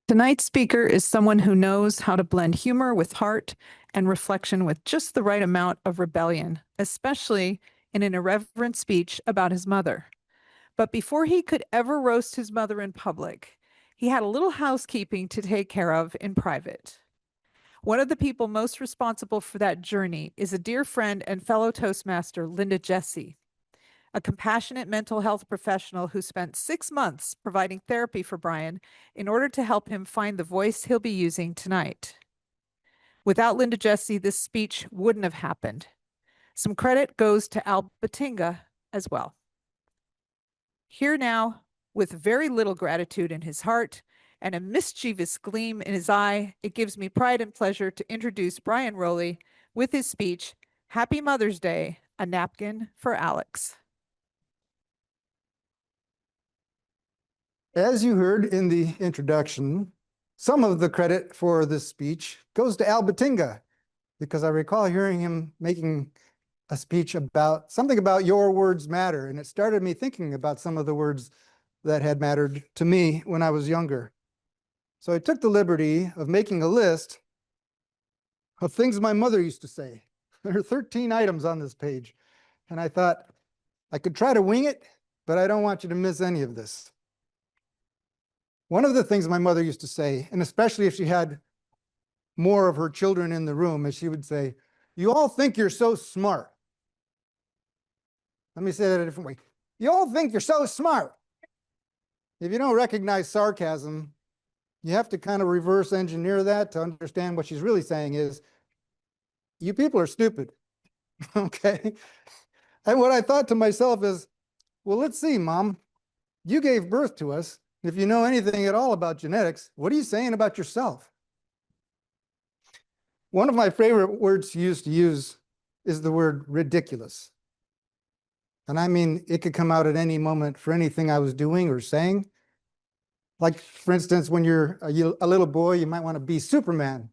Tonight's speaker is someone who knows how to blend humor with heart and reflection with just the right amount of rebellion, especially in an irreverent speech about his mother. But before he could ever roast his mother in public, he had a little housekeeping to take care of in private. One of the people most responsible for that journey is a dear friend and fellow Toastmaster, Linda Jesse, a compassionate mental health professional who spent 6 months providing therapy for Brian in order to help him find the voice he'll be using tonight. Without Linda Jesse, this speech wouldn't have happened. Some credit goes to ALYKS as well. Here now, with very little gratitude in his heart and a mischievous gleam in his eye, it gives me pride and pleasure to introduce Brian Rouley with his speech, Happy Mother's Day, a napkin for ALYKS. As you heard in the introduction, some of the credit for this speech goes to Al Batinga, because I recall hearing him making a speech about something about your words matter, and it started me thinking about some of the words that had mattered to me when I was younger. So I took the liberty of making a list of things my mother used to say. There are 13 items on this page, and I thought I could try to wing it, but I don't want you to miss any of this. One of the things my mother used to say, and especially if she had more of her children in the room, is she would say, "You all think you're so smart." Let me say that a different way. You all think you're so smart. If you don't recognize sarcasm, you have to kind of reverse engineer that to understand what she's really saying is, you people are stupid, okay? And what I thought to myself is, well, let's see, Mom, you gave birth to us. If you know anything at all about genetics, what are you saying about yourself? One of my favorite words she used to use is the word ridiculous. And I mean, it could come out at any moment for anything I was doing or saying. Like, for instance, when you're a little boy, you might want to be Superman.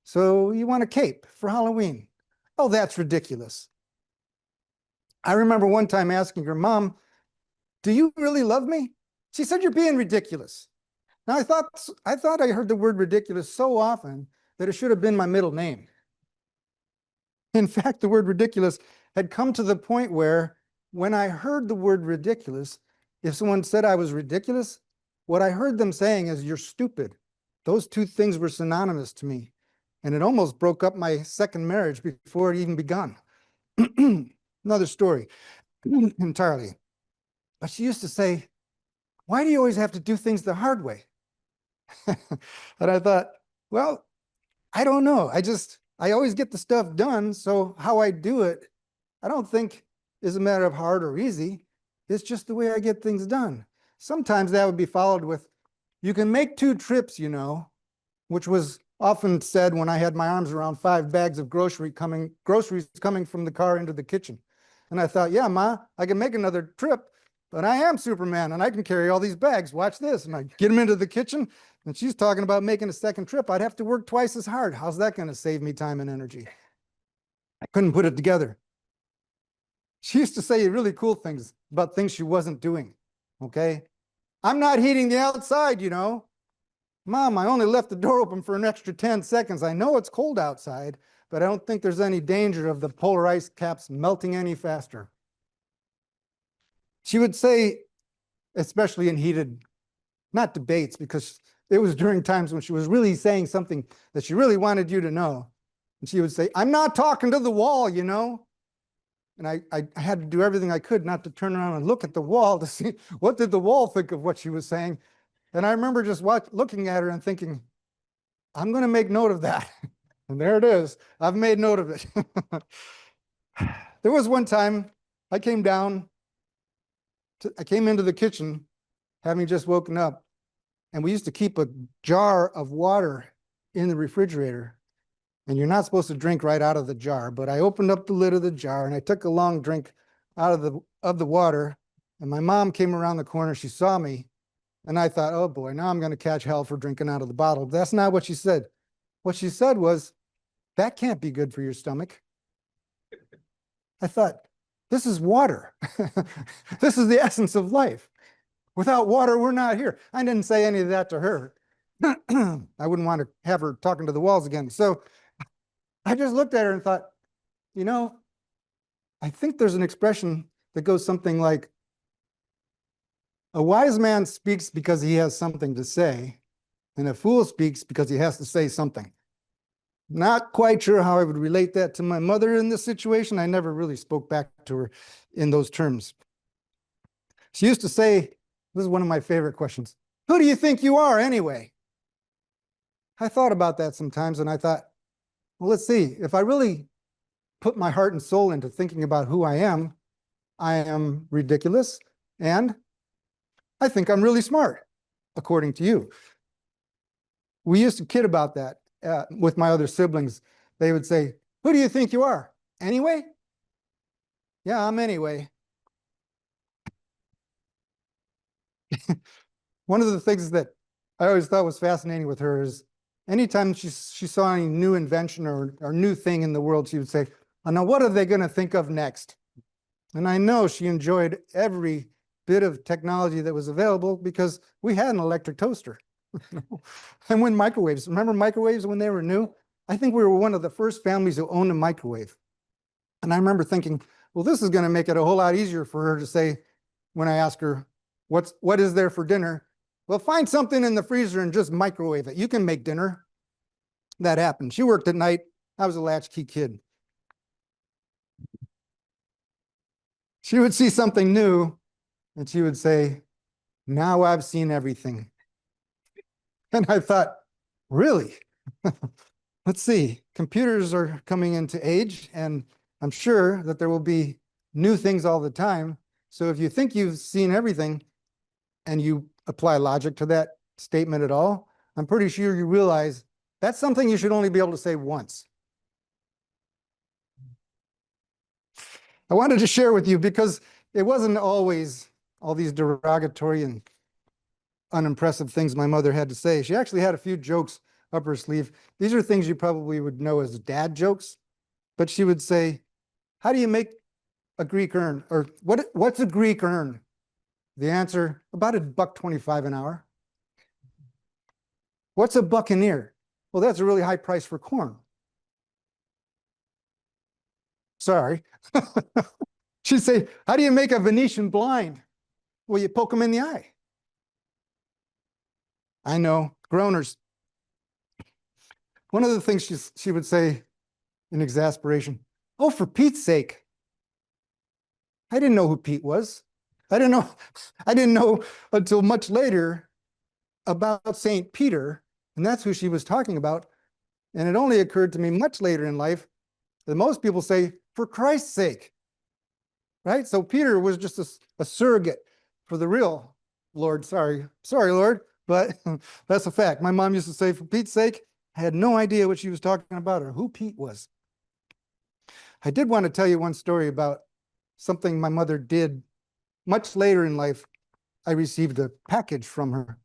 So you want a cape for Halloween. Oh, that's ridiculous. I remember one time asking her, "Mom, do you really love me?" She said, "You're being ridiculous." Now, I thought I heard the word ridiculous so often that it should have been my middle name. In fact, the word ridiculous had come to the point where when I heard the word ridiculous, if someone said I was ridiculous, what I heard them saying is, "You're stupid." Those two things were synonymous to me. And it almost broke up my second marriage before it even begun. Another story entirely. But she used to say, "Why do you always have to do things the hard way?" And I thought, well, I don't know. I always get the stuff done. So how I do it, I don't think is a matter of hard or easy. It's just the way I get things done. Sometimes that would be followed with, "You can make 2 trips, you know," which was often said when I had my arms around 5 bags of groceries coming from the car into the kitchen. And I thought, yeah, Ma, I can make another trip, but I am Superman and I can carry all these bags. Watch this. And I get them into the kitchen, and she's talking about making a second trip. I'd have to work twice as hard. How's that going to save me time and energy? I couldn't put it together. She used to say really cool things about things she wasn't doing, okay? "I'm not heating the outside, you know." "Mom, I only left the door open for an extra 10 seconds. I know it's cold outside, but I don't think there's any danger of the polar ice caps melting any faster." She would say, especially in heated, not debates, because it was during times when she was really saying something that she really wanted you to know. And she would say, "I'm not talking to the wall, you know." And I had to do everything I could not to turn around and look at the wall to see what did the wall think of what she was saying. And I remember just looking at her and thinking, I'm going to make note of that. And there it is. I've made note of it. There was one time I came into the kitchen having just woken up, and we used to keep a jar of water in the refrigerator. And you're not supposed to drink right out of the jar, but I opened up the lid of the jar and I took a long drink out of the water. And my mom came around the corner. She saw me. And I thought, oh boy, now I'm going to catch hell for drinking out of the bottle. But that's not what she said. What she said was, "That can't be good for your stomach." I thought, this is water. This is the essence of life. Without water, we're not here. I didn't say any of that to her. I wouldn't want to have her talking to the walls again. So I just looked at her and thought, you know, I think there's an expression that goes something like, a wise man speaks because he has something to say, and a fool speaks because he has to say something. Not quite sure how I would relate that to my mother in this situation. I never really spoke back to her in those terms. She used to say, this is one of my favorite questions, who do you think you are anyway? I thought about that sometimes, and I thought, well, let's see, if I really put my heart and soul into thinking about who I am ridiculous, and I think I'm really smart, according to you. We used to kid about that with my other siblings. They would say, who do you think you are? Anyway? Yeah, I'm anyway. One of the things that I always thought was fascinating with her is anytime she saw any new invention or new thing in the world, she would say, oh, now what are they going to think of next? And I know she enjoyed every bit of technology that was available because we had an electric toaster. And when microwaves, remember microwaves when they were new? I think we were one of the first families who owned a microwave. And I remember thinking, well, this is going to make it a whole lot easier for her to say when I ask her, what is there for dinner? Well, find something in the freezer and just microwave it. You can make dinner. That happened. She worked at night. I was a latchkey kid. She would see something new and she would say, now I've seen everything. And I thought, really? Let's see, computers are coming into age, and I'm sure that there will be new things all the time. So if you think you've seen everything and you apply logic to that statement at all, I'm pretty sure you realize that's something you should only be able to say once. I wanted to share with you because it wasn't always all these derogatory and unimpressive things my mother had to say. She actually had a few jokes up her sleeve. These are things you probably would know as dad jokes, but she would say, how do you make a Greek urn? Or what's a Greek urn? The answer, about $1.25 an hour. What's a buccaneer? Well, that's a really high price for corn. Sorry. She'd say, how do you make a Venetian blind? Well, you poke them in the eye. I know, groaners. One of the things she would say in exasperation, oh, for Pete's sake. I didn't know who Pete was. I didn't know until much later about St. Peter, and that's who she was talking about. And it only occurred to me much later in life that most people say, for Christ's sake, right? So Peter was just a surrogate for the real Lord. Sorry, Lord, but that's a fact. My mom used to say, for Pete's sake. I had no idea what she was talking about or who Pete was. I did want to tell you one story about something my mother did much later in life. I received a package from her.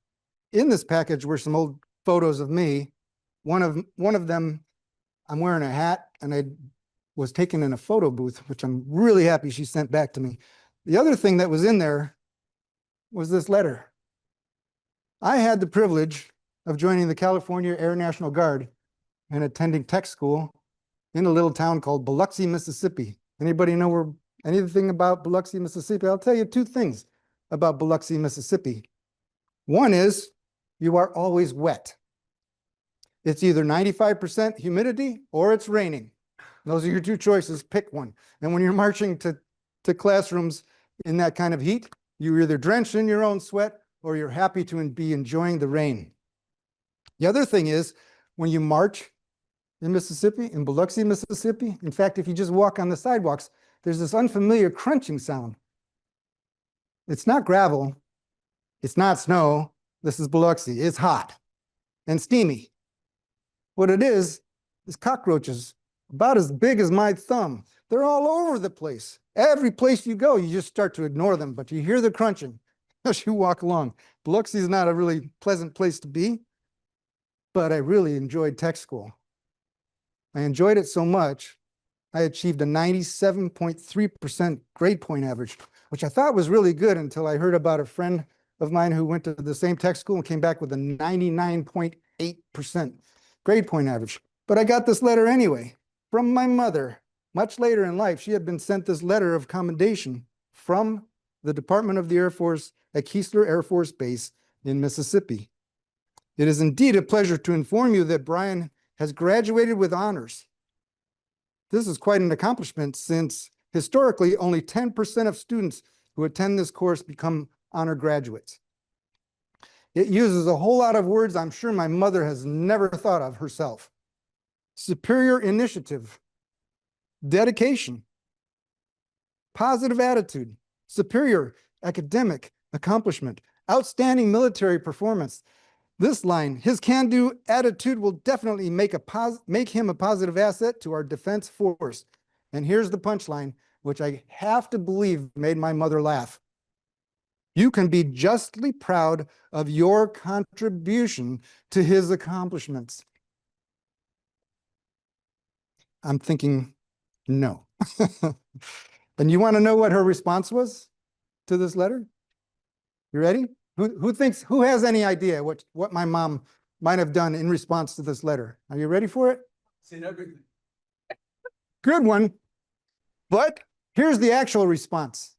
In this package were some old photos of me. One of them, I'm wearing a hat, and I was taken in a photo booth, which I'm really happy she sent back to me. The other thing that was in there was this letter. I had the privilege of joining the California Air National Guard and attending tech school in a little town called Biloxi, Mississippi. Anybody know anything about Biloxi, Mississippi? I'll tell you two things about Biloxi, Mississippi. One is you are always wet. It's either 95% humidity or it's raining. Those are your two choices. Pick one. And when you're marching to classrooms in that kind of heat, you're either drenched in your own sweat or you're happy to be enjoying the rain. The other thing is when you march in Mississippi, in Biloxi, Mississippi, in fact, if you just walk on the sidewalks, there's this unfamiliar crunching sound. It's not gravel. It's not snow. This is Biloxi. It's hot and steamy. What it is cockroaches about as big as my thumb. They're all over the place. Every place you go, you just start to ignore them, but you hear the crunching as you walk along. Biloxi is not a really pleasant place to be, but I really enjoyed tech school. I enjoyed it so much, I achieved a 97.3% grade point average, which I thought was really good until I heard about a friend of mine who went to the same tech school and came back with a 99.8% grade point average. But I got this letter anyway from my mother. Much later in life, she had been sent this letter of commendation from the Department of the Air Force at Keesler Air Force Base in Mississippi. It is indeed a pleasure to inform you that Brian has graduated with honors. This is quite an accomplishment since historically only 10% of students who attend this course become honor graduates. It uses a whole lot of words I'm sure my mother has never thought of herself. Superior initiative, dedication, positive attitude, superior academic accomplishment, outstanding military performance. This line, his can-do attitude will definitely make him a positive asset to our defense force. And here's the punchline, which I have to believe made my mother laugh. You can be justly proud of your contribution to his accomplishments. I'm thinking, no. And you want to know what her response was to this letter? You ready? Who has any idea what my mom might have done in response to this letter? Are you ready for it? Seen everything. Good one. But here's the actual response.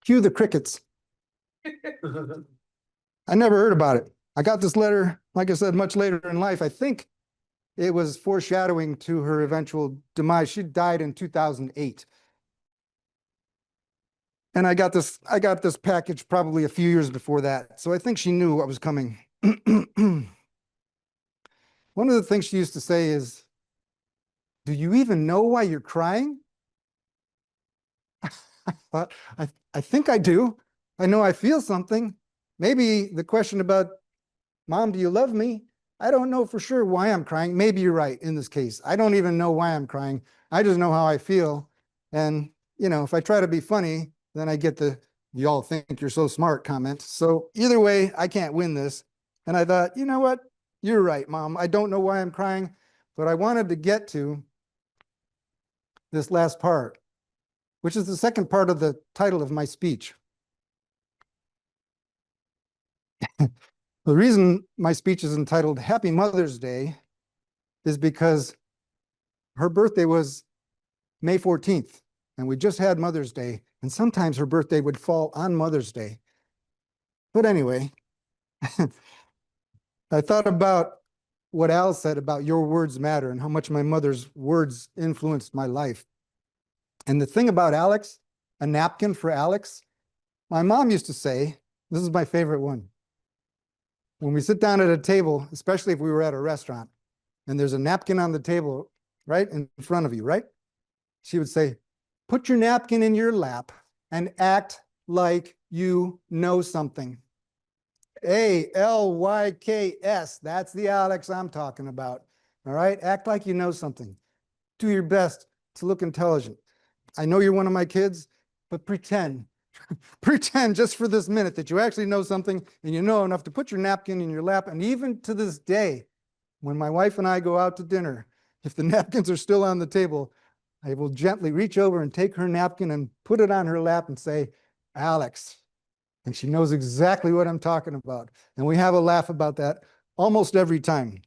Cue the crickets. I never heard about it. I got this letter, like I said, much later in life. I think it was foreshadowing to her eventual demise. She died in 2008. And I got this package probably a few years before that. So I think she knew what was coming. One of the things she used to say is, "Do you even know why you're crying?" I thought, I think I do. I know I feel something. Maybe the question about, "Mom, do you love me?" I don't know for sure why I'm crying. Maybe you're right in this case. I don't even know why I'm crying. I just know how I feel. And, if I try to be funny, then I get the, "You all think you're so smart" comment. So either way, I can't win this. And I thought, you know what? You're right, Mom. I don't know why I'm crying, but I wanted to get to this last part, which is the second part of the title of my speech. The reason my speech is entitled Happy Mother's Day is because her birthday was May 14th, and we just had Mother's Day, and sometimes her birthday would fall on Mother's Day. But anyway, I thought about what Al said about your words matter and how much my mother's words influenced my life. And the thing about ALYKS, a napkin for ALYKS, my mom used to say, this is my favorite one. When we sit down at a table, especially if we were at a restaurant, and there's a napkin on the table right in front of you, right? She would say, "Put your napkin in your lap and act like you know something." ALYKS, that's the ALYKS I'm talking about. All right, act like you know something. Do your best to look intelligent. I know you're one of my kids, but pretend just for this minute that you actually know something and you know enough to put your napkin in your lap. And even to this day, when my wife and I go out to dinner, if the napkins are still on the table, I will gently reach over and take her napkin and put it on her lap and say, "ALYKS." And she knows exactly what I'm talking about. And we have a laugh about that almost every time.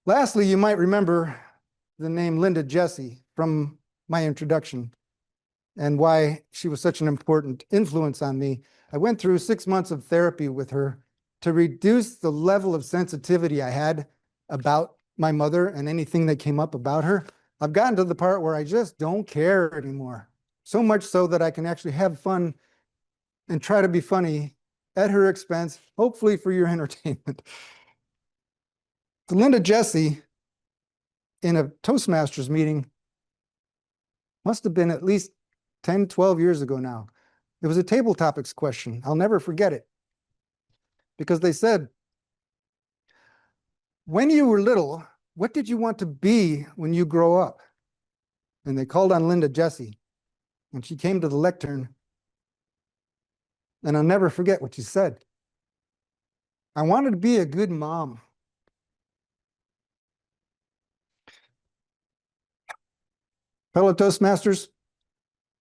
Lastly, you might remember the name Linda Jessie from my introduction and why she was such an important influence on me. I went through 6 months of therapy with her to reduce the level of sensitivity I had about my mother and anything that came up about her. I've gotten to the part where I just don't care anymore. So much so that I can actually have fun and try to be funny at her expense, hopefully for your entertainment. So Linda Jessie, in a Toastmasters meeting, must have been at least 10, 12 years ago now. It was a table topics question. I'll never forget it. Because they said, "When you were little, what did you want to be when you grow up?" And they called on Linda Jessie. And she came to the lectern. And I'll never forget what she said. "I wanted to be a good mom." Fellow Toastmasters,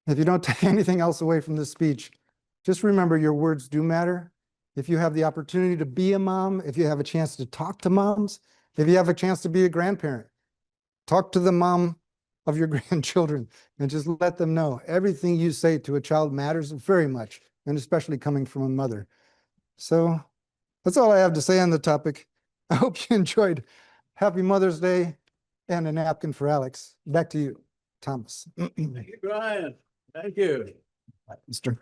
If you don't take anything else away from this speech, just remember your words do matter. If you have the opportunity to be a mom, if you have a chance to talk to moms, if you have a chance to be a grandparent, talk to the mom of your grandchildren and just let them know everything you say to a child matters very much, and especially coming from a mother. So that's all I have to say on the topic. I hope you enjoyed. Happy Mother's Day and a napkin for ALYKS. Back to you, Thomas. Thank you, Brian. Thank you. Mr.